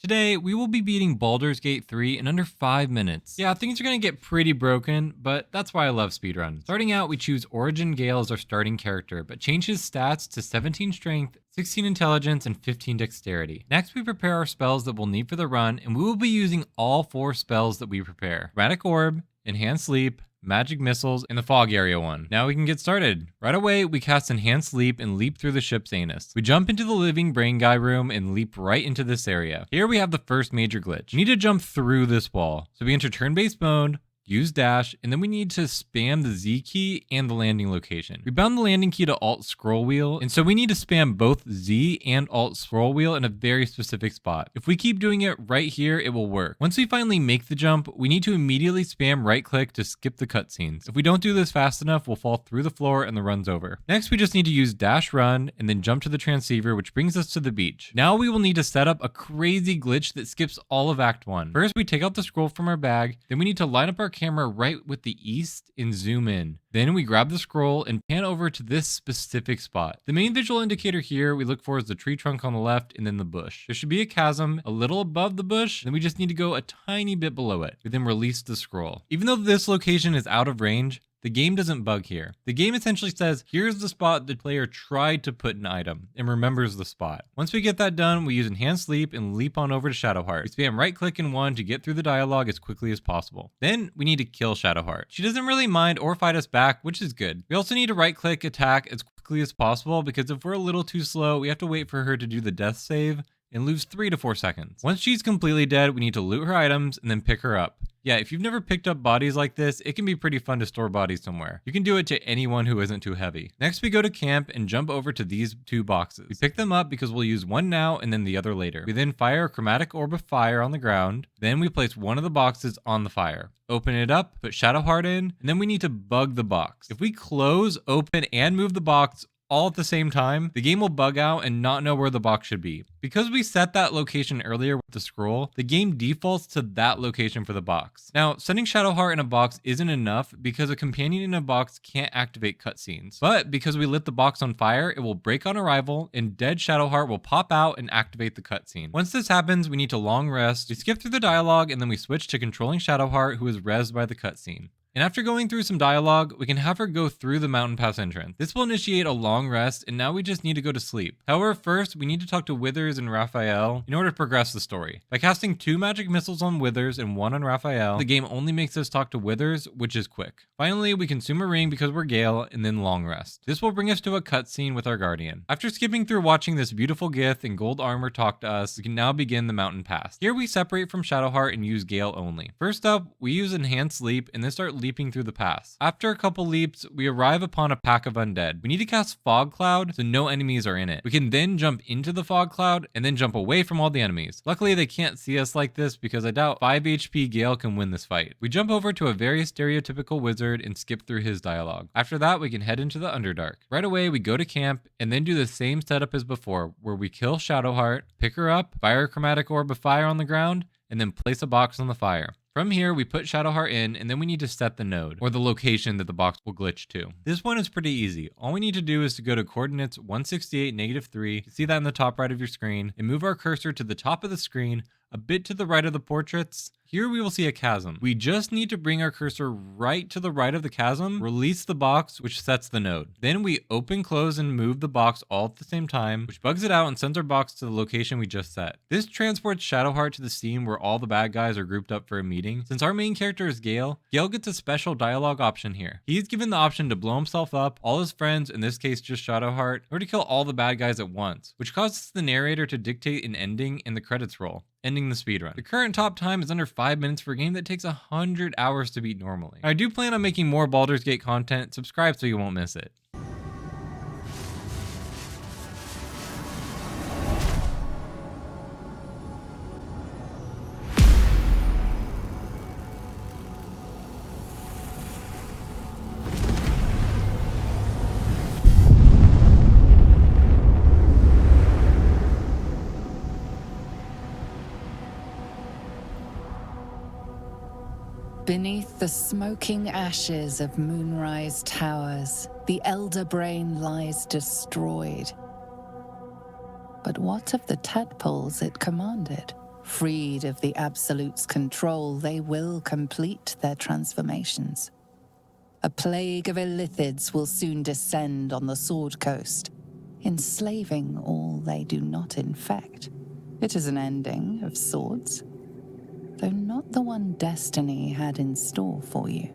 Today, we will be beating Baldur's Gate 3 in under 5 minutes. Yeah, things are gonna get pretty broken, but that's why I love speedruns. Starting out, we choose Origin Gale as our starting character, but change his stats to 17 strength, 16 intelligence, and 15 dexterity. Next, we prepare our spells that we'll need for the run, and we will be using all 4 spells that we prepare. Chromatic Orb, Enhanced Sleep, Magic Missiles, and the Fog Area one. Now we can get started. Right away, we cast Enhanced Leap and leap through the ship's anus. We jump into the living brain guy room and leap right into this area. Here we have the first major glitch. We need to jump through this wall. So we enter turn-based mode, use dash, and then we need to spam the Z key and the landing location. We bound the landing key to Alt scroll wheel, and so we need to spam both Z and Alt scroll wheel in a very specific spot. If we keep doing it right here, it will work. Once we finally make the jump, we need to immediately spam right click to skip the cutscenes. If we don't do this fast enough, we'll fall through the floor and the run's over. Next, we just need to use dash run and then jump to the transceiver, which brings us to the beach. Now we will need to set up a crazy glitch that skips all of Act 1. First, we take out the scroll from our bag, then we need to line up our camera right with the east and zoom in. Then we grab the scroll and pan over to this specific spot. The main visual indicator here we look for is the tree trunk on the left and then the bush. There should be a chasm a little above the bush, then we just need to go a tiny bit below it. We then release the scroll. Even though this location is out of range, the game doesn't bug here. The game essentially says, here's the spot the player tried to put an item, and remembers the spot. Once we get that done, we use Enhanced Leap and leap on over to Shadowheart. We spam right click in 1 to get through the dialogue as quickly as possible. Then we need to kill Shadowheart. She doesn't really mind or fight us back, which is good. We also need to right click attack as quickly as possible, because if we're a little too slow, we have to wait for her to do the death save and lose 3 to 4 seconds. Once she's completely dead, we need to loot her items and then pick her up. Yeah, if you've never picked up bodies like this, it can be pretty fun to store bodies somewhere. You can do it to anyone who isn't too heavy. Next, we go to camp and jump over to these 2 boxes. We pick them up because we'll use one now and then the other later. We then fire a chromatic orb of fire on the ground. Then we place one of the boxes on the fire. Open it up, put Shadowheart in, and then we need to bug the box. If we close, open, and move the box all at the same time, the game will bug out and not know where the box should be. Because we set that location earlier with the scroll, the game defaults to that location for the box. Now, sending Shadowheart in a box isn't enough because a companion in a box can't activate cutscenes. But because we lit the box on fire, it will break on arrival and dead Shadowheart will pop out and activate the cutscene. Once this happens, we need to long rest. We skip through the dialogue and then we switch to controlling Shadowheart, who is rezzed by the cutscene. And after going through some dialogue, we can have her go through the mountain pass entrance. This will initiate a long rest, and now we just need to go to sleep. However, first, we need to talk to Withers and Raphael in order to progress the story. By casting 2 magic missiles on Withers and 1 on Raphael, the game only makes us talk to Withers, which is quick. Finally, we consume a ring because we're Gale, and then long rest. This will bring us to a cutscene with our guardian. After skipping through watching this beautiful Gith in gold armor talk to us, we can now begin the mountain pass. Here we separate from Shadowheart and use Gale only. First up, we use Enhanced Leap and then start leaping through the pass. After a couple leaps, we arrive upon a pack of undead. We need to cast Fog Cloud so no enemies are in it. We can then jump into the Fog Cloud and then jump away from all the enemies. Luckily, they can't see us like this because I doubt 5 HP Gale can win this fight. We jump over to a very stereotypical wizard and skip through his dialogue. After that, we can head into the Underdark. Right away, we go to camp and then do the same setup as before, where we kill Shadowheart, pick her up, fire a chromatic orb of fire on the ground, and then place a box on the fire. From here, we put Shadowheart in, and then we need to set the node, or the location that the box will glitch to. This one is pretty easy. All we need to do is to go to coordinates 168, -3, you see that in the top right of your screen, and move our cursor to the top of the screen, a bit to the right of the portraits. Here we will see a chasm. We just need to bring our cursor right to the right of the chasm, release the box, which sets the node. Then we open, close, and move the box all at the same time, which bugs it out and sends our box to the location we just set. This transports Shadowheart to the scene where all the bad guys are grouped up for a meeting. Since our main character is Gale, Gale gets a special dialogue option here. He's given the option to blow himself up, all his friends, in this case just Shadowheart, or to kill all the bad guys at once, which causes the narrator to dictate an ending and the credits roll, ending the speedrun. The current top time is under 5 minutes for a game that takes 100 hours to beat normally. I do plan on making more Baldur's Gate content. Subscribe so you won't miss it. Beneath the smoking ashes of Moonrise Towers, the Elder Brain lies destroyed. But what of the tadpoles it commanded? Freed of the Absolute's control, they will complete their transformations. A plague of illithids will soon descend on the Sword Coast, enslaving all they do not infect. It is an ending of sorts, though not the one destiny had in store for you.